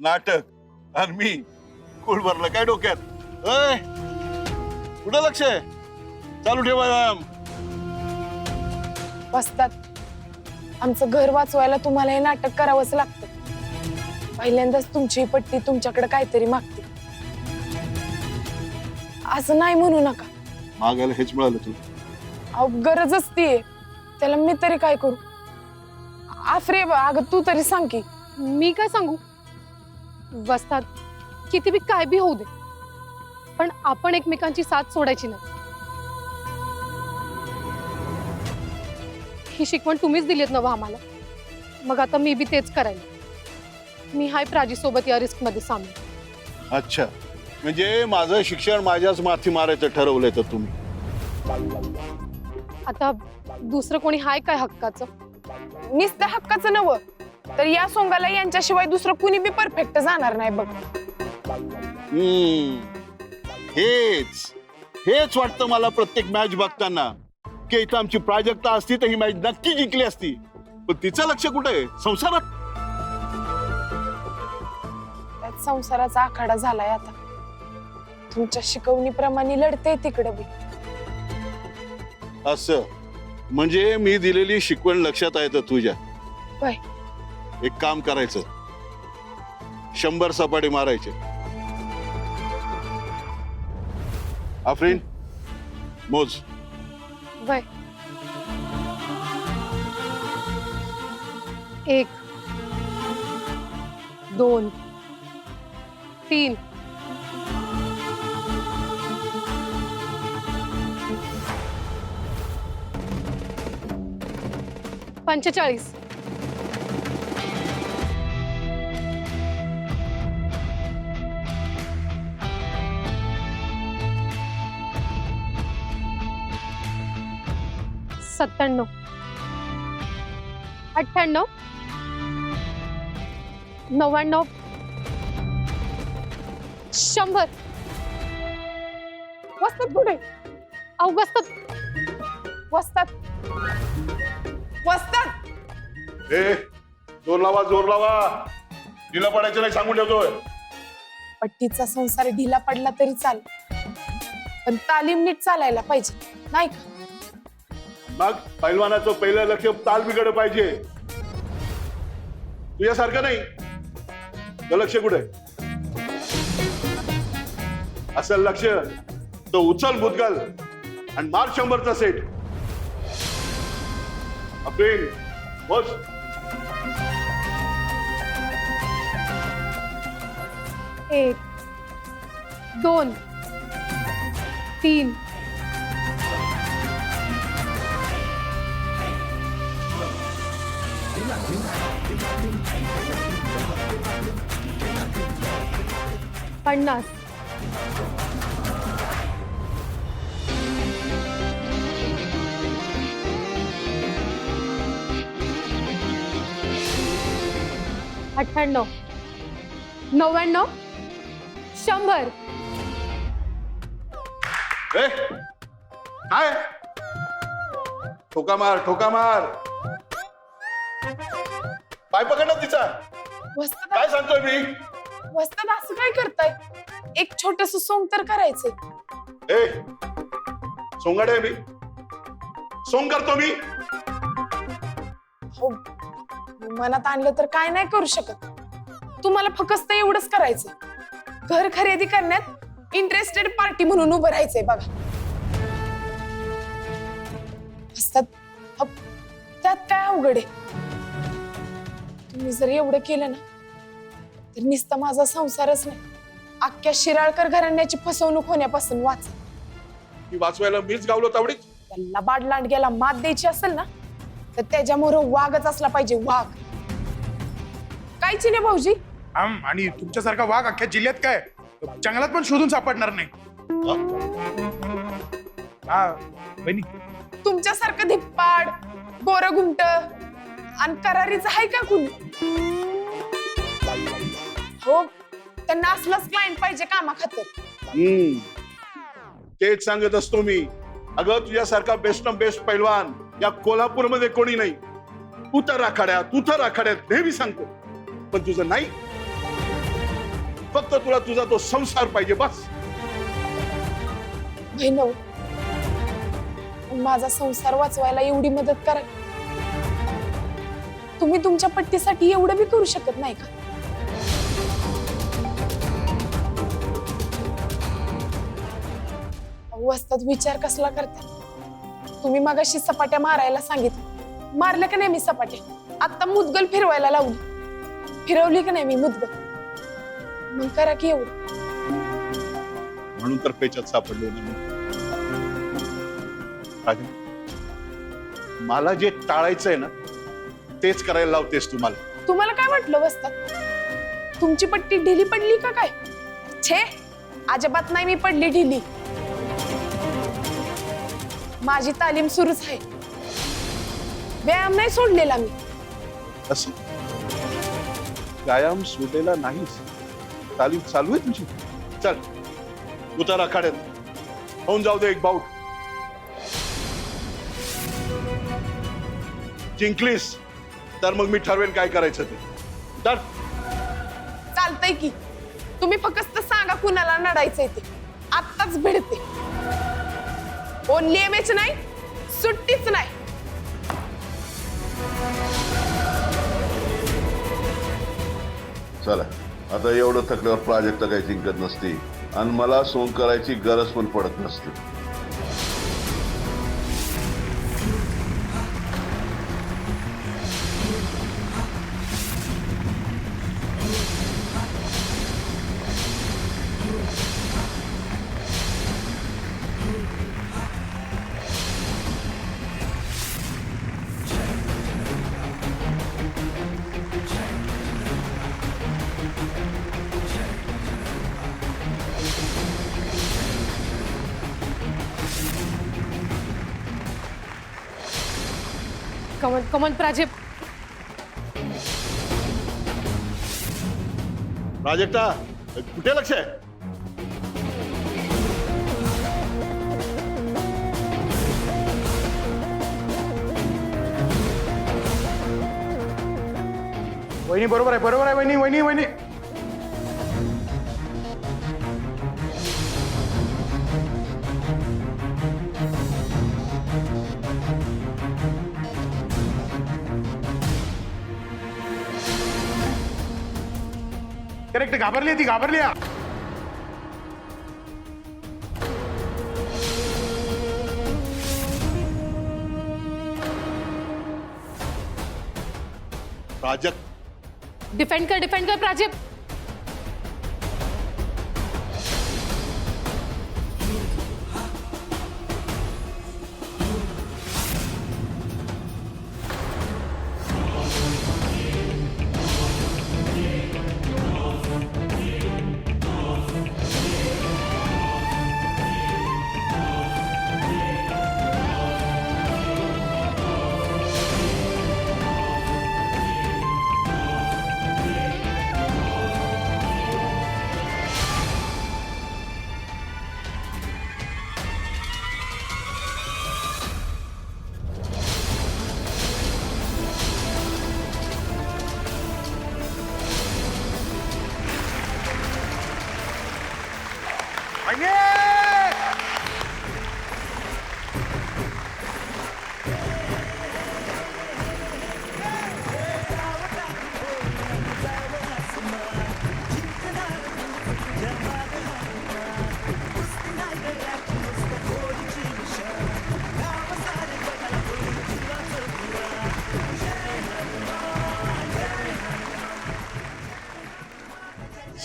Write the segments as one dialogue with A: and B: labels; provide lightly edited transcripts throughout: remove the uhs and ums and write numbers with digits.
A: नाटक आणि मी कुळ भरलं काय डोक्यात. अय कुठं लक्ष आहे? चालू ठेवा व्यायाम.
B: वस्तात आमचं घर वाचवायला तुम्हाला हे नाटक करावंच लागतं. पहिल्यांदाच तुमची पट्टी तुमच्याकडे काहीतरी मागते. असं नाही म्हणू नका.
A: मागायला हेच मिळालं तू.
B: अहो गरजच ती त्याला मी तरी काय करू? आफरे अगं तू तरी सांग की.
C: मी काय सांगू? वस्तात किती बी काय बी होऊ दे, पण आपण एकमेकांची साथ सोडायची नाही. ही शिकवण तुम्हीच दिलीत नव्ह आम्हाला, मग आता मी बी तेच करायला. मी हाय प्राची सोबत या रिस्क मध्ये सामील.
A: अच्छा, म्हणजे माझं शिक्षण माझ्याच माथी मारायचं ठरवलंय तर तुम्ही.
C: आता दुसरं कोणी हाय काय हक्काचं?
B: नुसतं हक्काचं नव तर या सोंगाला यांच्याशिवाय दुसरं कुणी बी परफेक्ट जाणार नाही बघ.
A: हेच हेच वाटतं मला प्रत्येक मॅच बघताना की इथं आमची प्राजक्ता असती तर ही मॅच नक्की जिंकली असती. पण तिचं लक्ष कुठे आहे? संसारात.
B: त्यात संसाराचा आखाडा झालाय आता. तुमच्या शिकवणीप्रमाणे लढते तिकडे बी.
A: असं म्हणजे मी दिलेली शिकवण लक्षात आहे तर तुझ्या.
B: होय.
A: एक काम करायचं, 100 सपाटे मारायचे. आफरीन मोज.
C: वय 1 2 3 45 97 98 99 100.
B: वस्तात पुढे
C: अहो वस्तात
B: वस्तात वस्तात.
A: जोर लावा जोर लावा. ढिला पडायचं नाही सांगून ठेवतोय.
B: पट्टीचा संसार ढिला पडला तरी चाल, पण तालीम नीट चालायला पाहिजे नाही का?
A: मग पैलवानाचं पहिलं लक्ष ताल बिघड पाहिजे. तुझ्यासारखं नाही. तर लक्ष कुठे असेल लक्ष तो उचल भूतगल आणि मार 100चा सेट. अप्रिल बस.
C: 1 2 3 50 98 99 100.
A: काय ठोका मार ठोका मार. पाय पकडला तिचा.
B: वस्तात
A: काय सांगतोय मी?
B: वस्तात असं काय करताय? एक छोटस सोंग तर करायचंय.
A: ए सोंगाड आहे मी. सोंग करतो मी.
B: हो मनात आणलं तर काय नाही करू शकत. तुम्हाला फक्त एवढंच करायचं, घर खरेदी करण्यात इंटरेस्टेड पार्टी म्हणून उभं राहायचंय बघा. असतात त्यात काय अवघड आहे? तुम्ही जर एवढं केलं ना तर नुसता माझा संसारच नाही, अख्ख्या शिराळकर घराण्याची फसवणूक होण्यापासून वाच.
A: ती वाचवायला मीच गावलो तावडीत.
B: त्याला बाडलांडग्याला मात द्यायची असेल ना तर त्याच्यामोर वाघच असला पाहिजे, वाघ. कायची नाही भाऊजी.
D: आणि तुमच्यासारखा वाघ अख्ख्या जिल्ह्यात काय जंगलात पण शोधून सापडणार नाही. हा बहिणी,
B: तुमच्यासारखं धिप्पाड गोरं घुमट आणि करारीच आहे का कुणी? हो त्यांना असलंच क्लायंट पाहिजे कामाखातर.
A: तेच सांगत असतो मी. अगं तुझ्यासारखा बेस्ट बेस्ट पैलवान या कोल्हापूरमध्ये कोणी नाही. तू तर आखाड्यात नेहमी सांगतो, पण तुझं नाही. फक्त तुला तुझा तो संसार पाहिजे बस.
B: बहिणव, माझा संसार वाचवायला एवढी मदत करा. तुम्ही तुमच्या पट्टीसाठी एवढं बी करू शकत नाही का? वस्तात विचार कसला करता? तुम्ही मगाशी सपाट्या मारायला सांगितलं, मारल्या का नाही मी सपाट्या? आता मुदगल फिरवायला लावली, फिरवली का नाही मी मुदगल? मग करा की एवढं.
A: म्हणून तर पेचात सापडलो ना मी. मला जे टाळायचंय ना तेच करायला लावतेस तुम्हाला.
B: तुम्हाला काय वाटलं वस्तात? तुमची पट्टी ढिली पडली का काय? छे, अजिबात नाही मी पडली ढिली. माझी तालीम सुरूच आहे, व्यायाम नाही सोडलेला मी.
A: असं व्यायाम सोडलेला नाहीस, तालीम चालू आहे तुझी. चल उतार आखाड्यात, होऊन जाऊ दे एक बाऊट. जिंकलीस तर मग मी ठरवेन काय करायचं ते. तर
B: चालतंय की, तुम्ही फक्त सांगा कुणाला लढायचंय ते, आत्ताच भिडते. ओनली एमएच नाही, सुट्टीच नाही.
E: चला आता एवढं थकल्यावर प्राजक्त काही जिंकत नसते आणि मला सोंग करायची गरज पण पडत नसते.
C: कमन कमन प्राजक्त.
A: प्राजक्ता कुठे लक्ष आहे?
D: वहिनी बरोबर आहे, बरोबर आहे वहिनी, वहिनी वहिनी. करेक्ट, घाबरली ती, घाबरली.
A: प्राजक्त
C: डिफेंड कर प्राजक्त.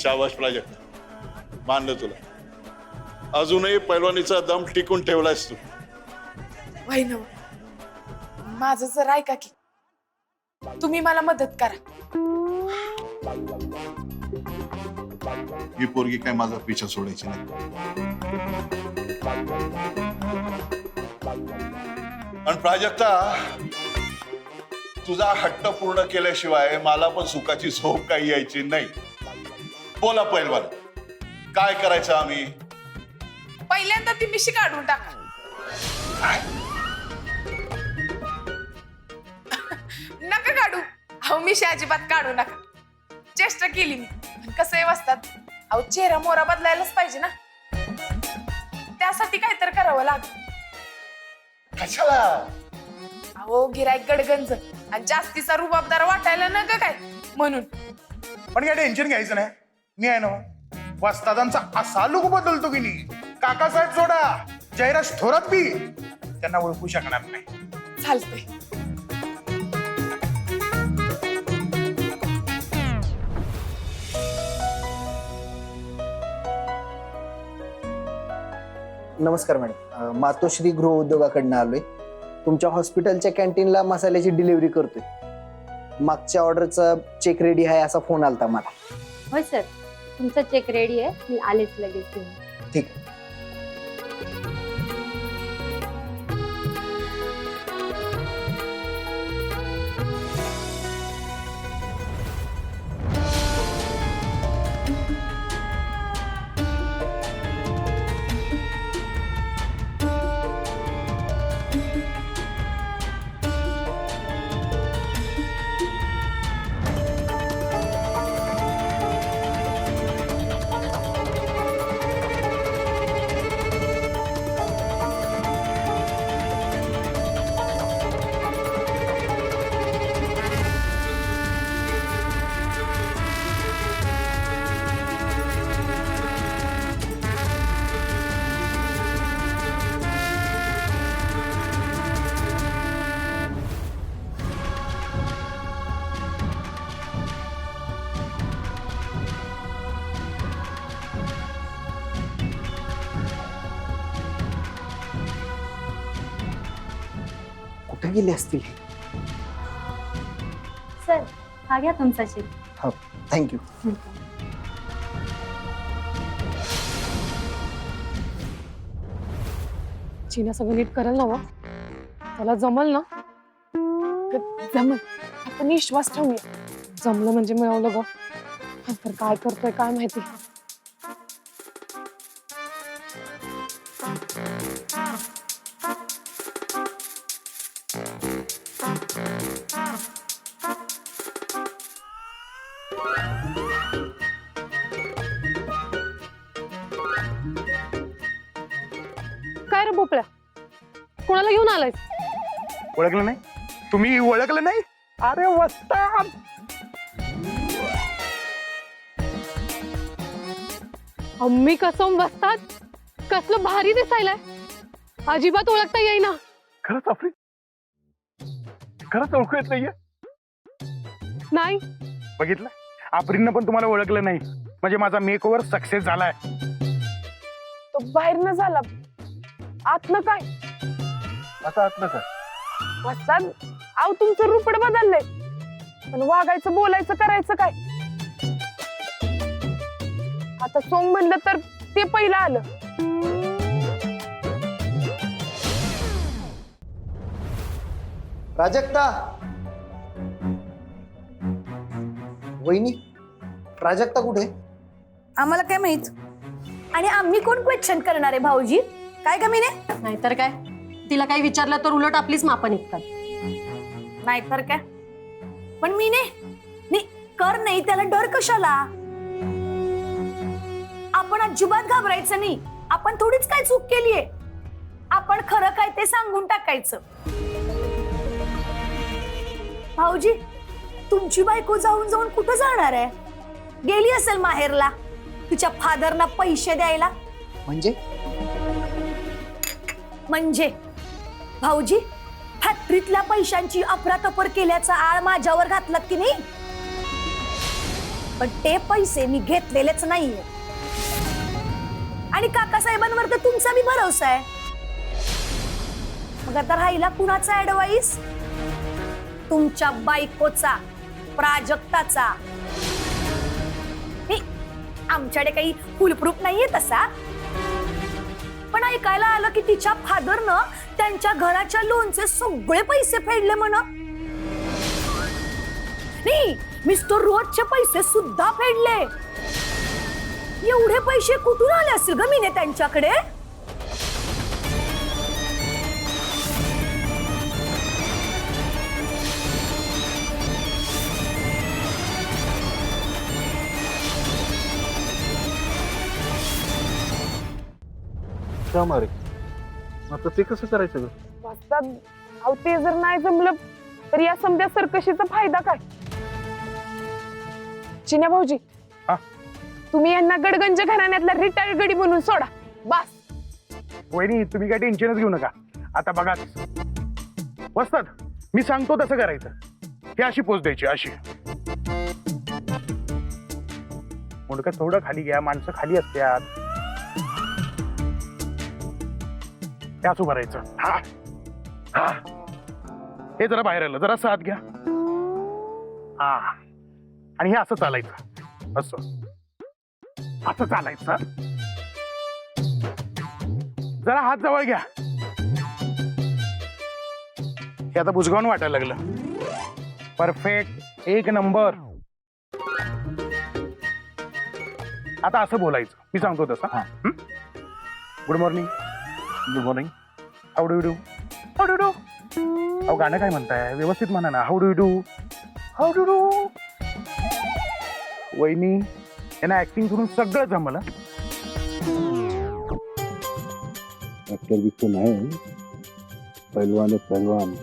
A: शाबाश प्राजक्त, मानलं तुला. अजूनही पैलवानीचा दम टिकून ठेवलायस तू.
B: बहिणव, माझं जर ऐका की, तुम्ही मला मदत करा.
A: ही पोरगी काय माझा पिछा सोडायची नाही. आणि प्राजक्ता, तुझा हट्ट पूर्ण केल्याशिवाय मला पण सुखाची झोप काही यायची नाही. बोला पैलवान, काय करायचं आम्ही?
B: पहिल्यांदा ती मिशी काढून टाका. नका काढू. अहो, मिशी अजिबात काढू नका. चेष्टा केली मी. कसं आहे वस्तात, अहो चेहरा मोरा बदलायलाच पाहिजे ना, त्यासाठी काहीतरी करावं लागेल.
D: कशाला?
B: अहो गिराईक गडगंज आणि जास्तीचा रुबाबदार वाटायला न ग काय म्हणून.
D: पण काय टेन्शन घ्यायचं नाही, मी आहे ना. वस्तादांचा असा लुक बदलतो की नाही, काकासाहेब सोडा जयराज थोरात बी त्यांना ओळखू शकणार नाही.
B: चालतंय.
F: नमस्कार मॅडम, मातोश्री गृह उद्योगाकडनं आलोय. तुमच्या हॉस्पिटलच्या कॅन्टीनला मसाल्याची डिलिव्हरी करतोय. मागच्या ऑर्डरचा चेक रेडी आहे असा फोन आलता मला.
G: होय सर, तुमचा चेक रेडी आहे, मी आलेच लगेच घेऊन.
F: ठीक आहे. कुठे गेले असतील?
G: सर, हा घ्या तुमचा चेक.
F: हो, थँक्यू.
C: चिन्या सगळं नीट करेल ना व? त्याला जमल ना?
B: जमल, आपण विश्वास ठेवूया.
C: जमलं म्हणजे मिळवलं ग. तर काय करतोय काय माहिती. काय रे भोपळ्या, कोणाला घेऊन आलाय?
D: ओळखलं नाही तुम्ही? ओळखलं नाही? अरे वस्ताद.
C: अम्मी कसं बसतात, कसलं भारी दिसायलाय. अजिबात ओळखता येईना.
D: खरंच आपली खरंच ओळखू येत नाहीये.
C: नाही
D: बघितलं, आफरीनं पण तुम्हाला ओळखलं नाही म्हणजे माझा मेकओव्हर सक्सेस झालाय.
B: तो बाहेरनं झाला, आतनं काय?
D: आता आत नका.
B: वस्ताद, अहो तुमचं रूपड बदललंय, पण वागायचं बोलायचं करायचं काय? आता सोंग म्हणलं तर ते पहिलं आलं.
F: प्राजक्ता, वहिनी, प्राजक्ता कुठे?
H: आम्हाला काय माहित, आणि आम्ही कोण क्वेश्चन करणार आहे भाऊजी? काय कमी नाही?
I: नाहीतर काय, तिला काही विचारलं तर उलट आपलीच मापं निघतात.
H: नाहीतर काय. पण मी नाही कर नाही, त्याला डर कशाला? आपण अजिबात घाबरायचं नाही. आपण थोडीच काय चूक केलीये, आपण खरं काय ते सांगून टाकायचं. भाऊजी, तुमची बायको जाऊन जाऊन कुठं जाणार आहे? गेली असेल माहेरला तिच्या फादरना पैसे द्यायला. म्हणजे भाऊजी, फॅक्टरीतल्या पैशांची अफरातफर केल्याचा आळ माझ्यावर घातलात की नाही, पण ते पैसे मी घेतलेलेच नाहीये. आणि काकासाहेबांवर तर तुमचा बी भरोसा आहे. मग आता राहिला कुणाचा ऍडवाइस? तुमच्या बायकोचा, प्राजक्ताचा. आमच्याकडे काही फुल प्रूफ नाहीये तसा, पण ऐकायला आलं की तिच्या फादरनं त्यांच्या घराच्या लोनचे सगळे पैसे फेडले म्हण. नाही, मिस्टर रोजचे पैसे सुद्धा फेडले. एवढे पैसे कुठून आले असतील ग मीने त्यांच्याकडे?
A: अच्छा मारे आता ते कसं करायचं ग?
B: वस्ताद अहो ते जर नाही जमलं तर या समजा सरकशीचा फायदा काय? चिन्या भाऊजी
D: हा?
B: तुम्ही यांना गडगंज घराण्यातला रिटायर्ड गडी म्हणून सोडा बस.
D: वहिनी तुम्ही काय टेन्शनच घेऊ नका. आता बघा वस्ताद, मी सांगतो तसं करायचं. ही अशी पोच द्यायची, अशी. मुंडकं थोडं खाली घ्या, माणसं खाली असतात. त्याच उभं राहायचं. हा हा, हे जरा बाहेर आलं, जरा साथ घ्या. हा, आणि हे असं चालायचं, असं असं चालायचं. जरा हात जवळ घ्या. हे आता बुजगावून वाटायला लागलं. परफेक्ट, एक नंबर. आता असं बोलायचं, मी सांगतो तसं. Good morning. Good morning. How do you do? How do do? अहो गाणं काय म्हणताय? व्यवस्थित म्हणा ना. How do you do? How do do? वहिनी यांना ऍक्टिंग करून सगळं जमलं.
E: ऍक्टर बिक्टर नाही, पैलवान आहे पैलवान.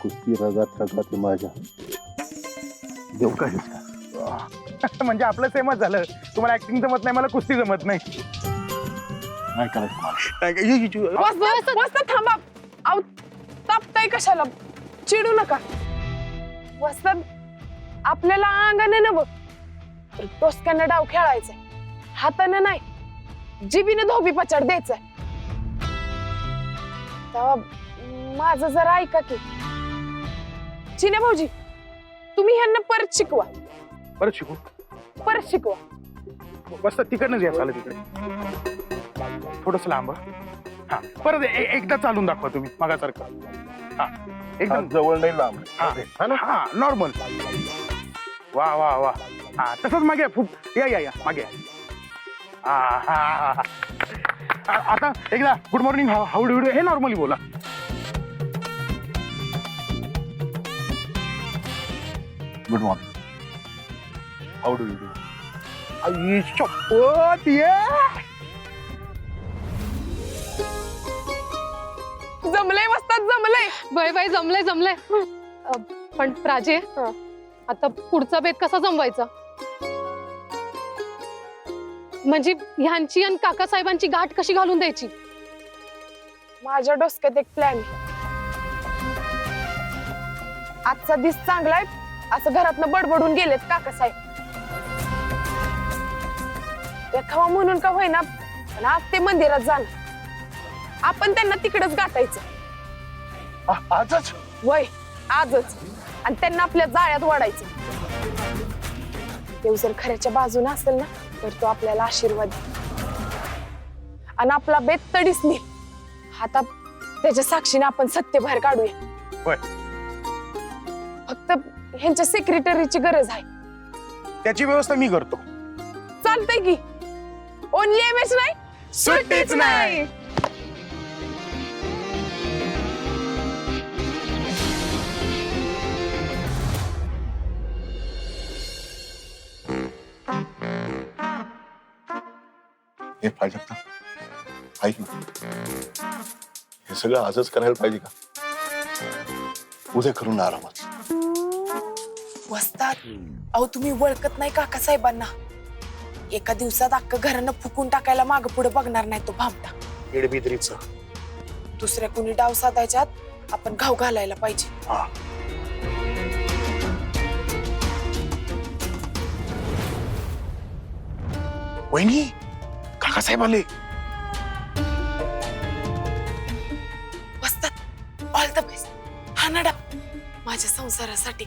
E: कुस्ती रगात रगात आहे माझ्या. देऊ का हेच का?
D: म्हणजे आपलं सेमच झालं. तुम्हाला ऍक्टिंग जमत नाही, मला कुस्ती जमत नाही.
E: नाही करायचं.
B: वस्ताद थांबा. अहो तापताय कशाला? चिडू नका. वस्ताद आपल्याला अंगाने नव टोचक्यानं डाव खेळायचंय, हाताने नाही, जिबीने धोबी पचाड द्यायचंय. तेव्हा माझं जरा ऐका की. चिन्या भाऊजी तुम्ही ह्यांना परत शिकवा.
D: परत शिकू?
B: परत शिकवा.
D: बस तिकडनंच या, चालत तिकडे थोडस लांब. हा, परत एकदा चालून दाखवा तुम्ही मागासारखं. हा, एकदम
E: जवळ नाही लांब.
D: हा, नॉर्मल. वा वा वा. हा, तसंच मागे या या या मागे. आता एकदा good morning, how do do हे नॉर्मली बोला.
E: Good morning. How do you do?
D: आई शपथ, ये.
B: जमलंय वस्ताद, जमलंय.
C: Bye bye, जमलंय जमलंय. पण प्राजे, आता पुढचा बेत कसा जमवायचा? म्हणजे ह्यांची आणि काकासाहेबांची गाठ कशी घालून द्यायची?
B: माझ्या डोसक्यात एक प्लॅन. आजचा दिस चांगला आहे असं घरातनं बडबडून गेलेत काकासाहेब. देखावा म्हणून का होईना, पण आज ते मंदिरात जाणार. आपण त्यांना तिकडेच गाठायचं.
D: आजच?
B: वय आजच. आणि त्यांना आपल्या जाळ्यात वाढायचं. देव जर खऱ्याच्या बाजूने असेल ना तर तो आपल्याला आशीर्वाद देईल. आणि आपला बेत तडीच नेईल. आता त्याच्या साक्षीने आपण सत्य बाहेर काढूया.
D: होय.
B: फक्त ह्यांच्या सेक्रेटरीची गरज आहे.
D: त्याची व्यवस्था मी करतो.
B: चालतंय की. ओनली एमएस नाही, सुट्टीच नाही.
A: हे प्राजक्ता ऐक ना, हे सगळं आजच करायला पाहिजे का? उद्या करून आरामात.
B: वस्ताद अहो तुम्ही ओळखत नाही काकासाहेबांना. एका दिवसात अख्खं घरानं फुकून टाकायला माग पुढे बघणार नाही तो भामटा.
D: येडबिद्रीचं.
B: दुसऱ्या कोणी डाव साधायच्यात आपण घाव घालायला पाहिजे.
D: वहिनी, काकासाहेब आले.
B: वस्ताद ऑल द बेस्ट. हा ना डाव माझ्या संसारासाठी.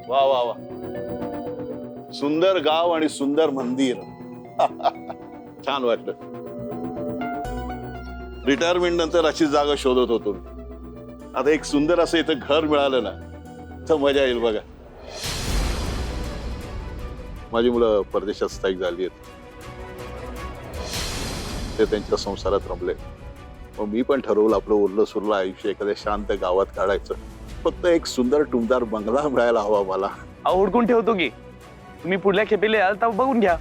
A: वा वा वा, सुंदर गाव आणि सुंदर मंदिर. छान वाटलं. रिटायरमेंट नंतर अशी जागा शोधत होतो. आता एक सुंदर असं इथं घर मिळालं ना तर मजा येईल बघा. माझी मुलं परदेशात स्थायिक झाली आहेत. ते त्यांच्या संसारात रमले. मग मी पण ठरवलं आपलं उरलं सुरलं आयुष्य एखाद्या शांत गावात काढायचं. फक्त एक सुंदर टुमदार बंगला मिळायला हवा मला.
J: हुडकून ठेवतो की तुम्ही पुढल्या खेपेला याल तर बघून घ्या.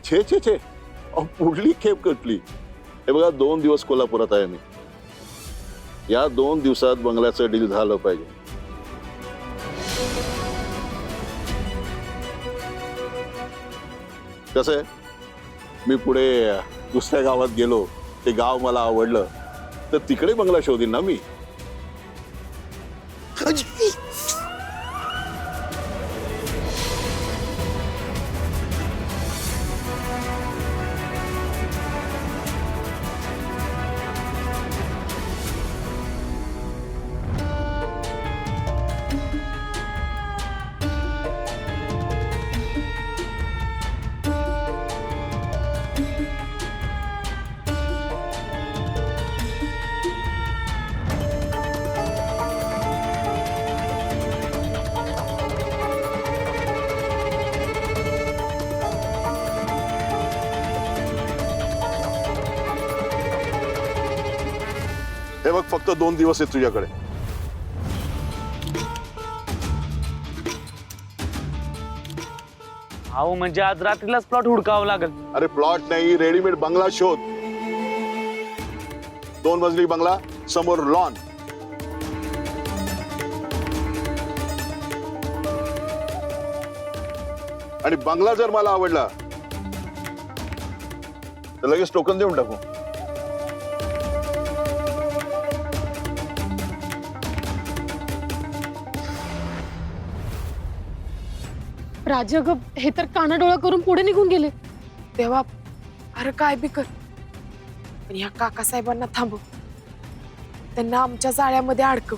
A: छे छे छे अहो, पुढली खेप कटली. हे बघा 2 दिवस कोल्हापुरात आहे मी. या 2 दिवसात बंगल्याचं डील झालं पाहिजे. कसं आहे, मी पुढे दुसऱ्या गावात गेलो, ते गाव मला आवडलं तर तिकडे बंगला शोधीन ना मी. हे बघ, फक्त 2 दिवस आहेत तुझ्याकडे.
J: अहो म्हणजे आज रात्रीलाच प्लॉट हुडकावं लागेल.
A: अरे प्लॉट नाही, रेडीमेड बंगला शोध. 2 मजली बंगला, समोर लॉन. आणि बंगला जर मला आवडला तर लगेच टोकन देऊन टाकू.
C: राजा हे तर कानाडोळा करून पुढे निघून गेले.
B: तेव्हा अरे काय बी कर, पण या काकासाहेबांना थांबव. त्यांना आमच्या जाळ्यामध्ये अडकव.